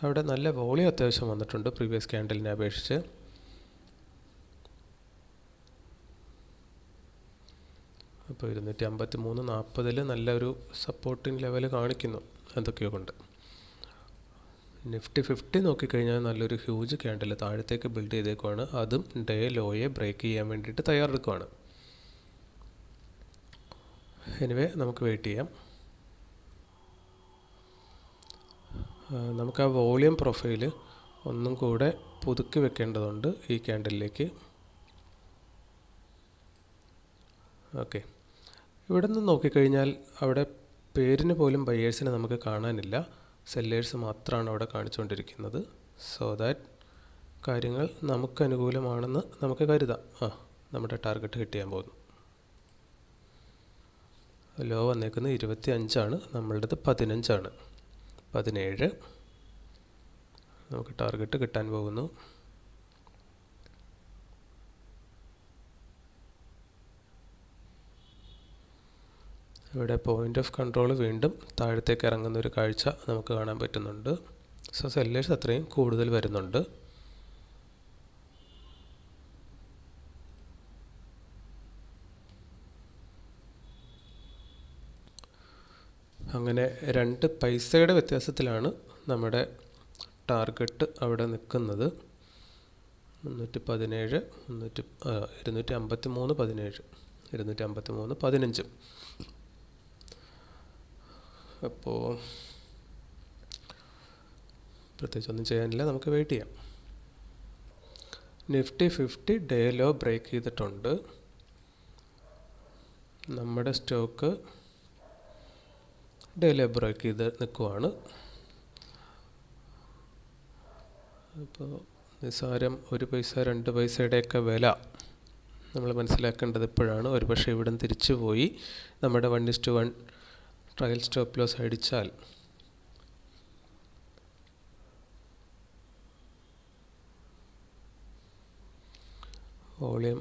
അവിടെ നല്ല വോളിയം അത്യാവശ്യം വന്നിട്ടുണ്ട് പ്രീവിയസ് ക്യാൻഡലിനെ അപേക്ഷിച്ച്. അപ്പോൾ 253.40 നല്ലൊരു സപ്പോർട്ടിങ് ലെവൽ കാണിക്കുന്നു എന്തൊക്കെയോ കൊണ്ട്. നിഫ്റ്റി 50 നോക്കിക്കഴിഞ്ഞാൽ നല്ലൊരു ഹ്യൂജ് ക്യാൻഡിൽ താഴത്തേക്ക് ബിൽഡ് ചെയ്തേക്കുവാണ്. അതും ഡേ ലോയെ ബ്രേക്ക് ചെയ്യാൻ വേണ്ടിയിട്ട് തയ്യാറെടുക്കുവാണ്. എനിവേ നമുക്ക് വെയിറ്റ് ചെയ്യാം. നമുക്ക് ആ വോളിയം പ്രൊഫൈൽ ഒന്നും കൂടെ പുതുക്കി വെക്കേണ്ടതുണ്ട് ഈ ക്യാൻഡലിലേക്ക്. ഓക്കെ, ഇവിടെ നിന്ന് നോക്കിക്കഴിഞ്ഞാൽ അവിടെ പേരിന് പോലും ബയേഴ്സിനെ നമുക്ക് കാണാനില്ല, സെല്ലേഴ്സ് മാത്രമാണ് അവിടെ കാണിച്ചുകൊണ്ടിരിക്കുന്നത്. സോ ദാറ്റ് കാര്യങ്ങൾ നമുക്ക് അനുകൂലമാണെന്ന് നമുക്ക് കരുതാം. നമ്മുടെ ടാർഗറ്റ് ഹിറ്റ് ചെയ്യാൻ പോകുന്നു. ലോ വന്നേക്കുന്നത് 25 നമ്മളുടേത് 15 17. നമുക്ക് ടാർഗറ്റ് കിട്ടാൻ പോകുന്നു. ഇവിടെ പോയിൻ്റ് ഓഫ് കൺട്രോൾ വീണ്ടും താഴത്തേക്ക് ഇറങ്ങുന്ന ഒരു കാഴ്ച നമുക്ക് കാണാൻ പറ്റുന്നുണ്ട്. സോ സെല്ലേഴ്സ് അത്രയും കൂടുതൽ വരുന്നുണ്ട്. അങ്ങനെ 2 പൈസയുടെ വ്യത്യാസത്തിലാണ് നമ്മുടെ ടാർഗറ്റ് അവിടെ നിൽക്കുന്നത്. 317 253 17 253 15. അപ്പോൾ പ്രത്യേകിച്ചൊന്നും ചെയ്യാനില്ല, നമുക്ക് വെയിറ്റ് ചെയ്യാം. നിഫ്റ്റി 50 ഡേ ലോ ബ്രേക്ക് ചെയ്തിട്ടുണ്ട്. നമ്മുടെ സ്റ്റോക്ക് ഡേ ലോ ബ്രേക്ക് ചെയ്ത് നിൽക്കുവാണ്. അപ്പോൾ നിസ്സാരം 1 പൈസ 2 പൈസയുടെയൊക്കെ വില നമ്മൾ മനസ്സിലാക്കേണ്ടത് ഇപ്പോഴാണ്. ഒരുപക്ഷെ ഇവിടെ തിരിച്ചു പോയി നമ്മുടെ 1:1 ട്രയൽ സ്റ്റോപ്പ് ലോസ് അടിച്ചാൽ വോളിയം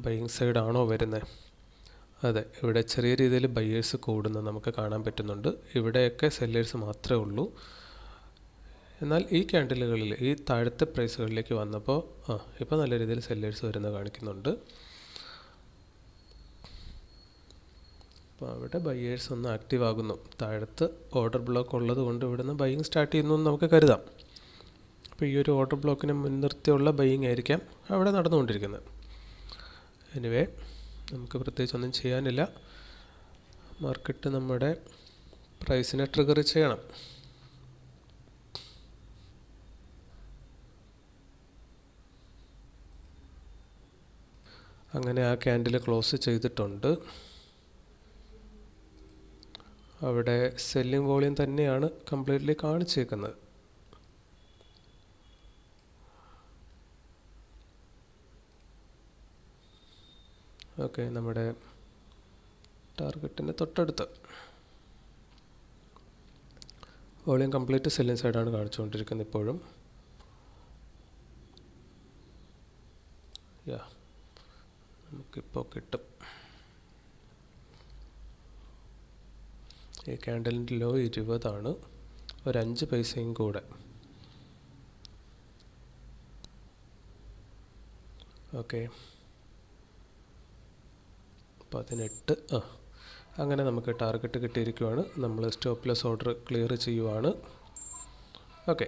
ബൈയിങ് സൈഡാണോ വരുന്നത്? അതെ, ഇവിടെ ചെറിയ രീതിയിൽ ബയേഴ്സ് കൂടുന്നത് നമുക്ക് കാണാൻ പറ്റുന്നുണ്ട്. ഇവിടെയൊക്കെ സെല്ലേഴ്സ് മാത്രമേ ഉള്ളൂ. എന്നാൽ ഈ ക്യാൻഡിലുകളിൽ ഈ താഴത്തെ പ്രൈസുകളിലേക്ക് വന്നപ്പോൾ ഇപ്പോൾ നല്ല രീതിയിൽ സെല്ലേഴ്സ് വരുന്നത് കാണിക്കുന്നുണ്ട്. അപ്പോൾ അവിടെ ബയേഴ്സ് ഒന്ന് ആക്റ്റീവ് ആകുന്നു. താഴത്ത് ഓർഡർ ബ്ലോക്ക് ഉള്ളത് കൊണ്ട് ഇവിടുന്ന് ബൈയിങ് സ്റ്റാർട്ട് ചെയ്യുന്നു എന്ന് നമുക്ക് കരുതാം. അപ്പോൾ ഈ ഒരു ഓർഡർ ബ്ലോക്കിനെ മുൻനിർത്തിയുള്ള ബൈയിങ് ആയിരിക്കാം അവിടെ നടന്നുകൊണ്ടിരിക്കുന്നത്. എനിവേ, നമുക്ക് പ്രത്യേകിച്ചൊന്നും ചെയ്യാനില്ല. മാർക്കറ്റ് നമ്മുടെ പ്രൈസിനെ ട്രിഗർ ചെയ്യണം. അങ്ങനെ ആ ക്യാൻഡിൽ ക്ലോസ് ചെയ്തിട്ടുണ്ട്. അവിടെ സെല്ലിംഗ് വോളിയം തന്നെയാണ് കംപ്ലീറ്റ്ലി കാണിച്ചേക്കുന്നത്. ഓക്കെ, നമ്മുടെ ടാർഗറ്റിൻ്റെ തൊട്ടടുത്ത് വോളിയം കംപ്ലീറ്റ് സെല്ലിംഗ് സൈഡാണ് കാണിച്ചുകൊണ്ടിരിക്കുന്നത് ഇപ്പോഴും. നമുക്കിപ്പോൾ കിട്ടും. ഈ ക്യാൻഡലിൻ്റെ ലോ 20, ഒരു 5 പൈസയും കൂടെ. ഓക്കെ, 18. അങ്ങനെ നമുക്ക് ടാർഗറ്റ് കിട്ടിയിരിക്കുവാണ്. നമ്മൾ സ്റ്റോപ്പ് ലോസ് ഓർഡർ ക്ലിയർ ചെയ്യുവാണ്. ഓക്കെ,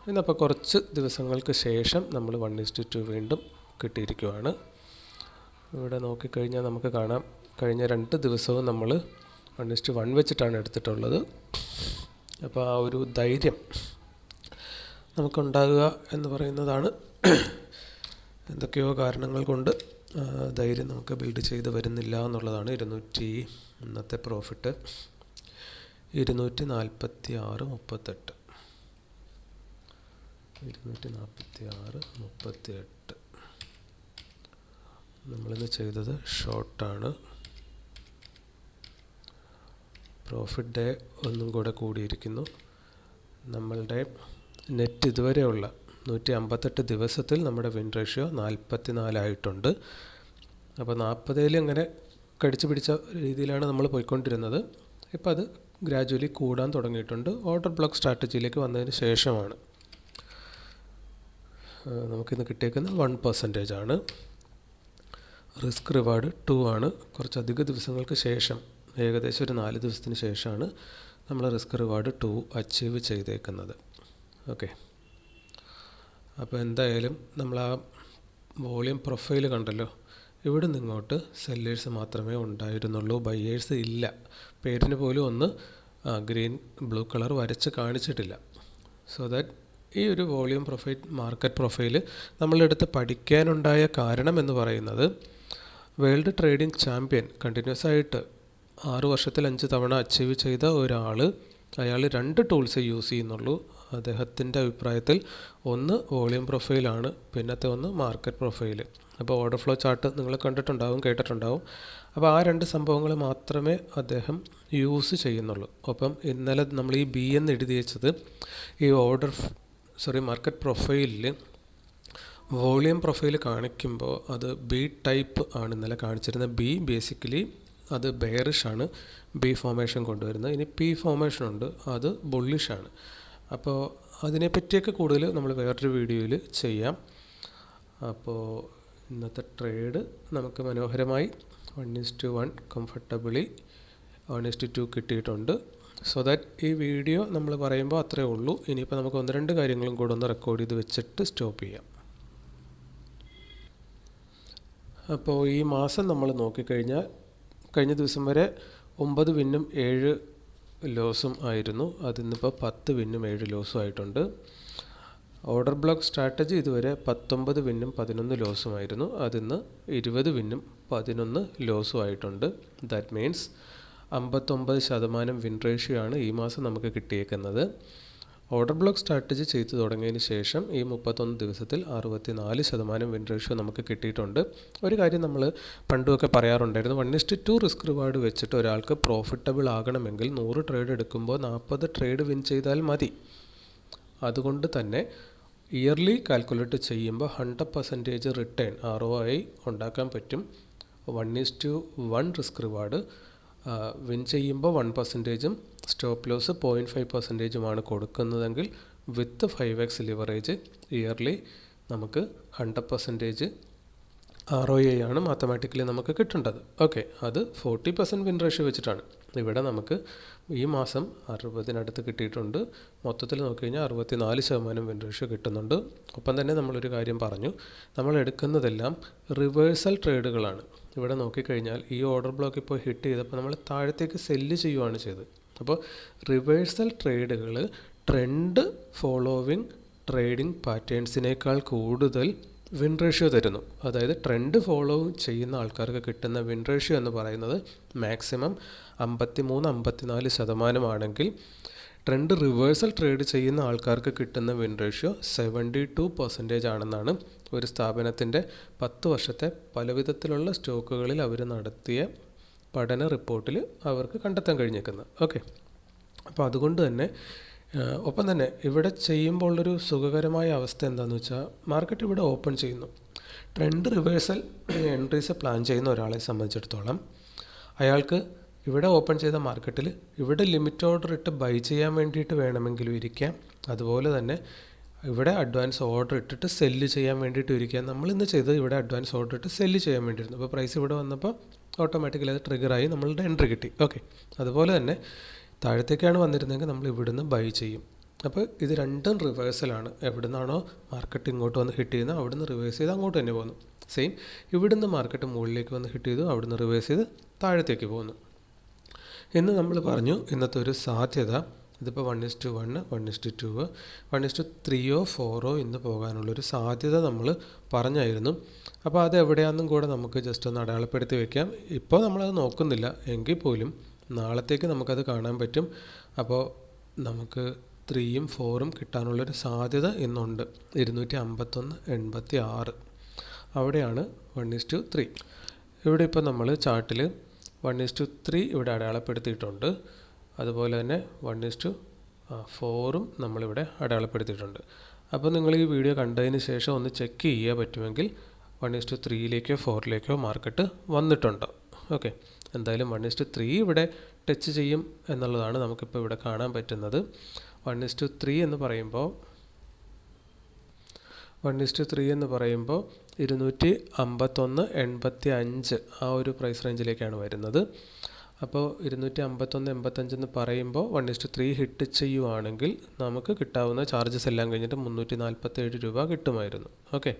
ഇന്നപ്പോൾ കുറച്ച് ദിവസങ്ങൾക്ക് ശേഷം നമ്മൾ 1:2 വീണ്ടും കിട്ടിയിരിക്കുവാണ്. ഇവിടെ നോക്കിക്കഴിഞ്ഞാൽ നമുക്ക് കാണാം, കഴിഞ്ഞ 2 ദിവസവും നമ്മൾ 1:1 വെച്ചിട്ടാണ് എടുത്തിട്ടുള്ളത്. അപ്പോൾ ആ ഒരു ധൈര്യം നമുക്കുണ്ടാകുക എന്ന് പറയുന്നതാണ്. എന്തൊക്കെയോ കാരണങ്ങൾ കൊണ്ട് ധൈര്യം നമുക്ക് ബിൽഡ് ചെയ്ത് വരുന്നില്ല എന്നുള്ളതാണ്. ഇന്നത്തെ പ്രോഫിറ്റ് 246.38. 246.38. നമ്മളിന്ന് ചെയ്തത് ഷോർട്ടാണ്. പ്രോഫിറ്റ് ഡേ ഒന്നും കൂടെ കൂടിയിരിക്കുന്നു. നമ്മളുടെ നെറ്റ് ഇതുവരെയുള്ള 158 ദിവസത്തിൽ നമ്മുടെ വിൻ റേഷ്യോ 44 ആയിട്ടുണ്ട്. അപ്പോൾ 40 അങ്ങനെ കടിച്ചു പിടിച്ച രീതിയിലാണ് നമ്മൾ പോയിക്കൊണ്ടിരുന്നത്. ഇപ്പോൾ അത് ഗ്രാജുവലി കൂടാൻ തുടങ്ങിയിട്ടുണ്ട്. ഓർഡർ ബ്ലോക്ക് സ്ട്രാറ്റജിയിലേക്ക് വന്നതിന് ശേഷമാണ്. നമുക്കിന്ന് കിട്ടിയേക്കുന്നത് 1% ആണ്. റിസ്ക് റിവാർഡ് 2 ആണ്. കുറച്ചധിക ദിവസങ്ങൾക്ക് ശേഷം, ഏകദേശം ഒരു 4 ദിവസത്തിന് ശേഷമാണ് നമ്മൾ റിസ്ക് റിവാർഡ് 2 അച്ചീവ് ചെയ്തേക്കുന്നത്. ഓക്കെ, അപ്പോൾ എന്തായാലും നമ്മൾ ആ വോളിയം പ്രൊഫൈൽ കണ്ടല്ലോ. ഇവിടെ നിന്നിങ്ങോട്ട് സെല്ലേഴ്സ് മാത്രമേ ഉണ്ടായിരുന്നുള്ളൂ, ബയേഴ്സ് ഇല്ല. പേരിന് പോലും ഒന്ന് ഗ്രീൻ ബ്ലൂ കളർ വരച്ച് കാണിച്ചിട്ടില്ല. സോ ദാറ്റ് ഈ ഒരു വോളിയം പ്രൊഫൈൽ, മാർക്കറ്റ് പ്രൊഫൈൽ നമ്മളെടുത്ത് പഠിക്കാനുണ്ടായ കാരണം എന്ന് പറയുന്നത്, വേൾഡ് ട്രേഡിംഗ് ചാമ്പ്യൻ കണ്ടിന്യൂസ് ആയിട്ട് 6 വർഷത്തിൽ 5 തവണ അച്ചീവ് ചെയ്ത ഒരാൾ അയാൾ 2 ടൂൾസേ യൂസ് ചെയ്യുന്നുള്ളൂ. അദ്ദേഹത്തിൻ്റെ അഭിപ്രായത്തിൽ ഒന്ന് വോളിയം പ്രൊഫൈലാണ്, പിന്നത്തെ ഒന്ന് മാർക്കറ്റ് പ്രൊഫൈൽ. അപ്പോൾ ഓർഡർ ഫ്ലോ ചാർട്ട് നിങ്ങൾ കണ്ടിട്ടുണ്ടാവും, കേട്ടിട്ടുണ്ടാവും. അപ്പോൾ ആ 2 സംഭവങ്ങൾ മാത്രമേ അദ്ദേഹം യൂസ് ചെയ്യുന്നുള്ളൂ. അപ്പം ഇന്നലെ നമ്മൾ ഈ ബി എന്ന് എഴുതി വെച്ചത് ഈ മാർക്കറ്റ് പ്രൊഫൈലിൽ വോളിയം പ്രൊഫൈൽ കാണിക്കുമ്പോൾ അത് ബി ടൈപ്പ് ആണ് ഇന്നലെ കാണിച്ചിരുന്നത്. ബി ബേസിക്കലി അത് ബെയറിഷാണ്, ബി ഫോർമേഷൻ കൊണ്ടുവരുന്നത്. ഇനി പി ഫോർമേഷൻ ഉണ്ട്, അത് ബുള്ളിഷാണ്. അപ്പോൾ അതിനെപ്പറ്റിയൊക്കെ കൂടുതൽ നമ്മൾ വേറൊരു വീഡിയോയിൽ ചെയ്യാം. അപ്പോൾ ഇന്നത്തെ ട്രേഡ് നമുക്ക് മനോഹരമായി 1:1 കംഫർട്ടബിളി 1:2 കിട്ടിയിട്ടുണ്ട്. സോ ദാറ്റ് ഈ വീഡിയോ നമ്മൾ പറയുമ്പോൾ അത്രയേ ഉള്ളൂ. ഇനിയിപ്പോൾ നമുക്ക് 1-2 കാര്യങ്ങളും കൂടെ ഒന്ന് റെക്കോർഡ് ചെയ്ത് വെച്ചിട്ട് സ്റ്റോപ്പ് ചെയ്യാം. അപ്പോൾ ഈ മാസം നമ്മൾ നോക്കിക്കഴിഞ്ഞാൽ കഴിഞ്ഞ ദിവസം വരെ 9 വിന്നും 7 ലോസും ആയിരുന്നു. അതിന്നിപ്പോൾ 10 വിന്നും 7 ലോസും ആയിട്ടുണ്ട്. ഓർഡർ ബ്ലോക്ക് സ്ട്രാറ്റജി ഇതുവരെ 19 വിന്നും 11 ലോസും ആയിരുന്നു. അതിന്ന് 20 വിന്നും 11 ലോസും ആയിട്ടുണ്ട്. ദാറ്റ് മീൻസ് 59% വിൻ റേഷ്യോ ആണ് ഈ മാസം നമുക്ക് കിട്ടിയേക്കുന്നത്. ഓർഡർ ബ്ലോക്ക് സ്ട്രാറ്റജി ചെയ്തു തുടങ്ങിയതിന് ശേഷം ഈ 31 ദിവസത്തിൽ 64% വിൻ റേഷ്യോ നമുക്ക് കിട്ടിയിട്ടുണ്ട്. ഒരു കാര്യം നമ്മൾ പണ്ടുമൊക്കെ പറയാറുണ്ടായിരുന്നു, 1:2 റിസ്ക് റിവാർഡ് വെച്ചിട്ട് ഒരാൾക്ക് പ്രോഫിറ്റബിൾ ആകണമെങ്കിൽ 100 ട്രേഡ് എടുക്കുമ്പോൾ 40 ട്രേഡ് വിൻ ചെയ്താൽ മതി. അതുകൊണ്ട് തന്നെ ഇയർലി കാൽക്കുലേറ്റ് ചെയ്യുമ്പോൾ 100% റിട്ടേൺ ROI ഉണ്ടാക്കാൻ പറ്റും. 1:1 റിസ്ക് റിവാർഡ് വിൻ ചെയ്യുമ്പോൾ 1%, സ്റ്റോപ്പ് ലോസ് 0.5% കൊടുക്കുന്നതെങ്കിൽ വിത്ത് 5x ലിവറേജ് ഇയർലി നമുക്ക് 100% ROI ആണ് മാത്തമാറ്റിക്കലി നമുക്ക് കിട്ടേണ്ടത്. ഓക്കെ, അത് 40% വിൻ റേഷ്യോ വെച്ചിട്ടാണ്. ഇവിടെ നമുക്ക് ഈ മാസം 60-നടുത്ത് കിട്ടിയിട്ടുണ്ട്. മൊത്തത്തിൽ നോക്കിക്കഴിഞ്ഞാൽ 64% വിൻ റേഷ്യോ കിട്ടുന്നുണ്ട്. ഒപ്പം തന്നെ നമ്മളൊരു കാര്യം പറഞ്ഞു, നമ്മൾ എടുക്കുന്നതെല്ലാം റിവേഴ്സൽ ട്രേഡുകളാണ്. ഇവിടെ നോക്കിക്കഴിഞ്ഞാൽ ഈ ഓർഡർ ബ്ലോക്ക് ഇപ്പോൾ ഹിറ്റ് ചെയ്തപ്പോൾ നമ്മൾ താഴത്തേക്ക് സെല്ല് ചെയ്യുകയാണ് ചെയ്തത്. അപ്പോൾ റിവേഴ്സൽ ട്രേഡുകൾ ട്രെൻഡ് ഫോളോവിങ് ട്രേഡിംഗ് പാറ്റേൺസിനേക്കാൾ കൂടുതൽ വിൻ റേഷ്യോ തരുന്നു. അതായത് ട്രെൻഡ് ഫോളോ ചെയ്യുന്ന ആൾക്കാർക്ക് കിട്ടുന്ന വിൻ റേഷ്യോ എന്ന് പറയുന്നത് മാക്സിമം 53-54% ആണെങ്കിൽ ട്രെൻഡ് റിവേഴ്സൽ ട്രേഡ് ചെയ്യുന്ന ആൾക്കാർക്ക് കിട്ടുന്ന വിൻ റേഷ്യോ 72% ആണെന്നാണ് ഒരു സ്ഥാപനത്തിൻ്റെ 10 വർഷത്തെ പലവിധത്തിലുള്ള സ്റ്റോക്കുകളിൽ അവർ നടത്തിയ പഠന റിപ്പോർട്ടിൽ അവർക്ക് കണ്ടെത്താൻ കഴിഞ്ഞേക്കുന്നത്. ഓക്കെ, അപ്പോൾ അതുകൊണ്ട് തന്നെ ഒപ്പം തന്നെ ഇവിടെ ചെയ്യുമ്പോൾ ഉള്ളൊരു സുഖകരമായ അവസ്ഥ എന്താണെന്ന് വെച്ചാൽ, മാർക്കറ്റ് ഇവിടെ ഓപ്പൺ ചെയ്യുന്നു. ട്രെൻഡ് റിവേഴ്സൽ എൻട്രീസ് പ്ലാൻ ചെയ്യുന്ന ഒരാളെ സംബന്ധിച്ചിടത്തോളം അയാൾക്ക് ഇവിടെ ഓപ്പൺ ചെയ്ത മാർക്കറ്റിൽ ഇവിടെ ലിമിറ്റ് ഓർഡർ ഇട്ട് ബൈ ചെയ്യാൻ വേണ്ടിയിട്ട് വേണമെങ്കിലും ഇരിക്കാം. അതുപോലെ തന്നെ ഇവിടെ അഡ്വാൻസ് ഓർഡർ ഇട്ടിട്ട് സെല്ല് ചെയ്യാൻ വേണ്ടിയിട്ട് ഇരിക്കാം. നമ്മളിന്ന് ചെയ്തത് ഇവിടെ അഡ്വാൻസ് ഓർഡർ ഇട്ട് സെല്ല് ചെയ്യാൻ വേണ്ടിയിരുന്നു. അപ്പോൾ പ്രൈസ് ഇവിടെ വന്നപ്പോൾ ഓട്ടോമാറ്റിക്കലി അത് ട്രിഗറായി നമ്മളുടെ എൻട്രി കിട്ടി. ഓക്കെ, അതുപോലെ തന്നെ താഴത്തേക്കാണ് വന്നിരുന്നതെങ്കിൽ നമ്മൾ ഇവിടുന്ന് ബൈ ചെയ്യും. അപ്പോൾ ഇത് രണ്ടും റിവേഴ്സലാണ്. എവിടെ നിന്നാണോ മാർക്കറ്റ് ഇങ്ങോട്ട് വന്ന് ഹിറ്റ് ചെയ്യുന്നത് അവിടുന്ന് റിവേഴ്സ് ചെയ്ത് അങ്ങോട്ട് തന്നെ പോകുന്നു. സെയിം ഇവിടുന്ന് മാർക്കറ്റ് മുകളിലേക്ക് വന്ന് ഹിറ്റ് ചെയ്തു, അവിടുന്ന് റിവേഴ്സ് ചെയ്ത് താഴത്തേക്ക് പോകുന്നു. ഇന്ന് നമ്മൾ പറഞ്ഞു ഇന്നത്തെ ഒരു സാധ്യത, ഇതിപ്പോൾ 1:1, 1:2, 1:3 4 ഇന്ന് പോകാനുള്ളൊരു സാധ്യത നമ്മൾ പറഞ്ഞായിരുന്നു. അപ്പോൾ അത് എവിടെയാണെന്നും കൂടെ നമുക്ക് ജസ്റ്റ് ഒന്ന് അടയാളപ്പെടുത്തി വയ്ക്കാം. ഇപ്പോൾ നമ്മളത് നോക്കുന്നില്ല എങ്കിൽ പോലും നാളത്തേക്ക് നമുക്കത് കാണാൻ പറ്റും. അപ്പോൾ നമുക്ക് 3ഉം 4ഉം കിട്ടാനുള്ളൊരു സാധ്യത ഇന്നുണ്ട്. 251.86 അവിടെയാണ് 1:3. ഇവിടെ ഇപ്പോൾ നമ്മൾ ചാർട്ടിൽ 1:3 ഇവിടെ അടയാളപ്പെടുത്തിയിട്ടുണ്ട്. അതുപോലെ തന്നെ 1:4ഉം നമ്മളിവിടെ അടയാളപ്പെടുത്തിയിട്ടുണ്ട്. അപ്പോൾ നിങ്ങൾ ഈ വീഡിയോ കണ്ടതിന് ശേഷം ഒന്ന് ചെക്ക് ചെയ്യാൻ പറ്റുമെങ്കിൽ 1:3യിലേക്കോ 4ലേക്കോ മാർക്കറ്റ് വന്നിട്ടുണ്ടോ. ഓക്കെ, എന്തായാലും 1:3 ഇവിടെ ടച്ച് ചെയ്യും എന്നുള്ളതാണ് നമുക്കിപ്പോൾ ഇവിടെ കാണാൻ പറ്റുന്നത്. 1:3 എന്ന് പറയുമ്പോൾ 251.85 ആ ഒരു പ്രൈസ് റേഞ്ചിലേക്കാണ് വരുന്നത്. അപ്പോൾ 251.85 എന്ന് പറയുമ്പോൾ 1:3 ഹിറ്റ് ചെയ്യുവാണെങ്കിൽ നമുക്ക് കിട്ടാവുന്ന ചാർജസ് എല്ലാം കഴിഞ്ഞിട്ട് 347 രൂപ കിട്ടുമായിരുന്നു. ഓക്കെ,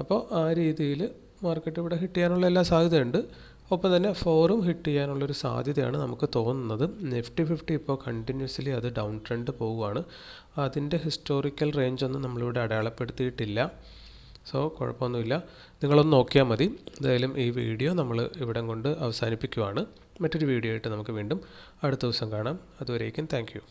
അപ്പോൾ ആ രീതിയിൽ മാർക്കറ്റ് ഇവിടെ ഹിറ്റ് ചെയ്യാനുള്ള എല്ലാ സാധ്യതയുണ്ട്. ഒപ്പം തന്നെ 4ഉം ഹിറ്റ് ചെയ്യാനുള്ളൊരു സാധ്യതയാണ് നമുക്ക് തോന്നുന്നത്. നിഫ്റ്റി 50 ഇപ്പോൾ കണ്ടിന്യൂസ്ലി അത് ഡൗൺ ട്രെൻഡ് പോവുകയാണ്. അതിൻ്റെ ഹിസ്റ്റോറിക്കൽ റേഞ്ചൊന്നും നമ്മളിവിടെ അടയാളപ്പെടുത്തിയിട്ടില്ല. സോ കുഴപ്പമൊന്നുമില്ല, നിങ്ങളൊന്ന് നോക്കിയാൽ മതി. എന്തായാലും ഈ വീഡിയോ നമ്മൾ ഇവിടെ കൊണ്ട് അവസാനിപ്പിക്കുവാണ്. മറ്റൊരു വീഡിയോ ആയിട്ട് നമുക്ക് വീണ്ടും അടുത്ത ദിവസം കാണാം. അതുവരേക്കും താങ്ക് യു.